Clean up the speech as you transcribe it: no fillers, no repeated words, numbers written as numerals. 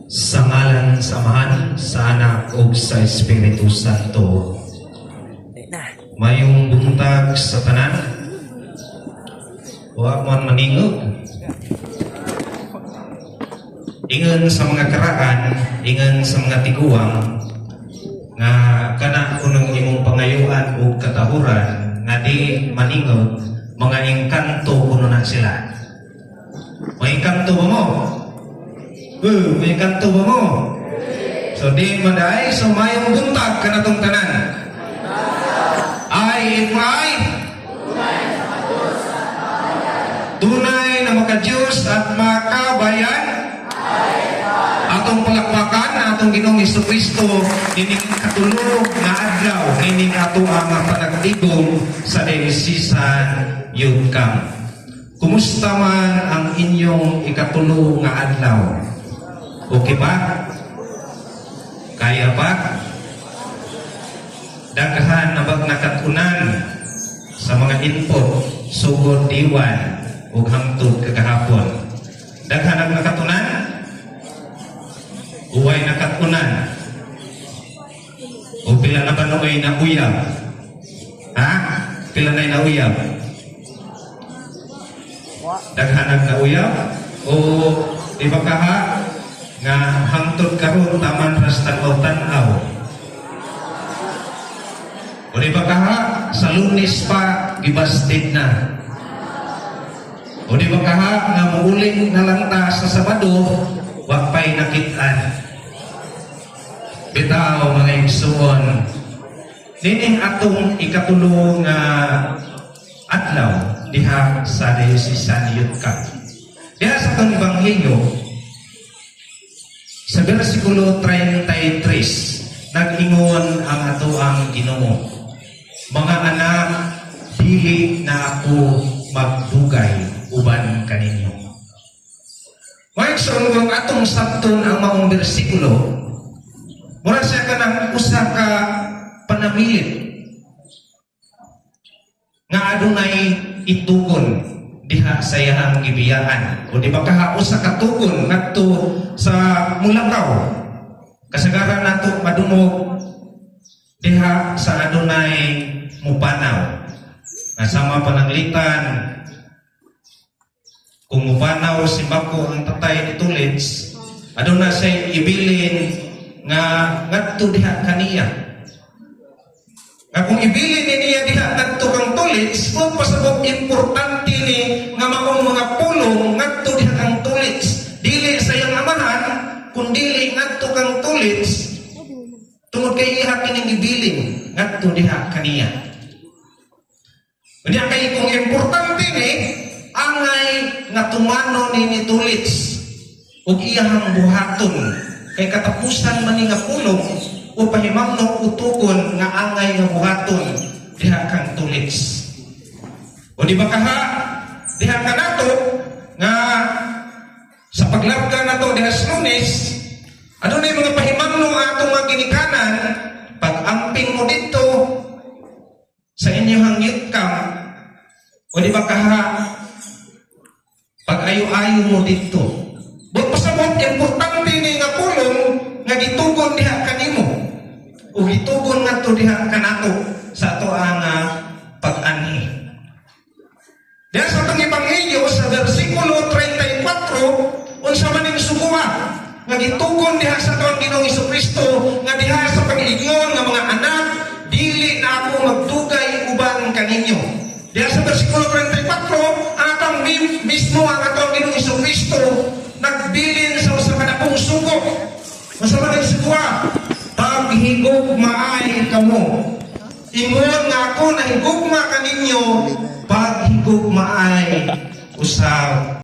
Sa ngalan samahan sa Anak ug sa Espiritu Santo. Mayong buntag sa tanan. Wa man maningog. Ingon sa mga karaan, ingon sa mga tiguang nga kana kunong imong pangayuan ug katahuran nga di maningog, mga engkanto kuno na sila. May engkanto ba mo? May kanto ba mo? So di maday, so mayong buntag ka na tong tanan. If I tunay na maka-Diyos at makabayan, atong palakpakan na atong Ginoong Jesucristo, nining katulog na adlaw, nining ato ang panagtigom sa Diocesan Youth Camp. Kumusta man ang inyong ikatulong nga adlaw? Okay ba? Kaya ba? Daghan na bag nakatunan sa mga input, sugod diwan ug hangtod kagahapon. Daghan ang nakatunan? Uway nakatunan. O pila na ba noy na uyab? Ha? Pila na nauyab? Daghan ang nauyab? O di ba kaha nga hangtod karon taman ras tanaw-tanaw? O di ba kaha sa Lunes pa gibasted na? O di ba kaha nga muuling na lang ta sa Sabado wa pay nakit-an? Bitaw mga igsoon, nining atong ikatulong adlaw diha sa Diocesan Youth Camp. Diha sa atong Ebanghelyo sa bersikulo 33 nag-ingon ang ato ang Ginoo. Mga anak, dili na ako magdugay uban kaninyo. May ang atong sabton ang maong bersikulo, mura siya ka ng usa ka panamilit nga adunay itugon diha sa iyang gibiyaan. O di ba kaha usa ka tugon ngadto sa Mulakaw. Kasagaran nato madungog diha sa adunay mupanaw. Nasama pananglitan kung mupanaw si Bako ang tatay ni Tulits, aduna say ibilin nga ngadto diha kaniya. Nga kung ibilin niya diha ngadto kang Tulits, kung pasabot importante ni nga maong mga pulong ngadto diha kang Tulits, dili sa iyang amahan, kung dili ngadto kang Tulits, tungod kay iha kining ibilin ngadto diha kaniya. Kanya kay kung importante ni angay nga tumano ni Tulits ug iyang buhaton kay katapusan man ni nga pulong o pahimangno utugon nga angay nga buhaton diha kang Tulits. O di ba kaha diha ka nato nga sa paglabgan nato diha sa Lunes, adunay mga pahimangno atong mga ginikanan pag-amping mo dito sa inyong youth camp. O di ba kaha pag-ayo-ayo mo dito. But pasabot importante ni nga pulong nga gitugon diha kanimo. O gitugon ngadto diha kanato sa ato ang pag-anhi. Diha sa atong Ebanghelyo sa bersikulo 34, unsa man ning suguha nga gitugon diha sa atong Ginoong Jesucristo nga diha sa pag-ingon nga mga anak, dili na ako magdugay uban kaninyo. Diha sa bersikulo 34, ang atong mismo ang atong Ginoong Jesucristo nagbilin sa usa ka dakong sugo. Unsa man ning suguha? Paghigugmaay kamo. Ingon nga ako na higugma kaninyo, paghigugmaay usab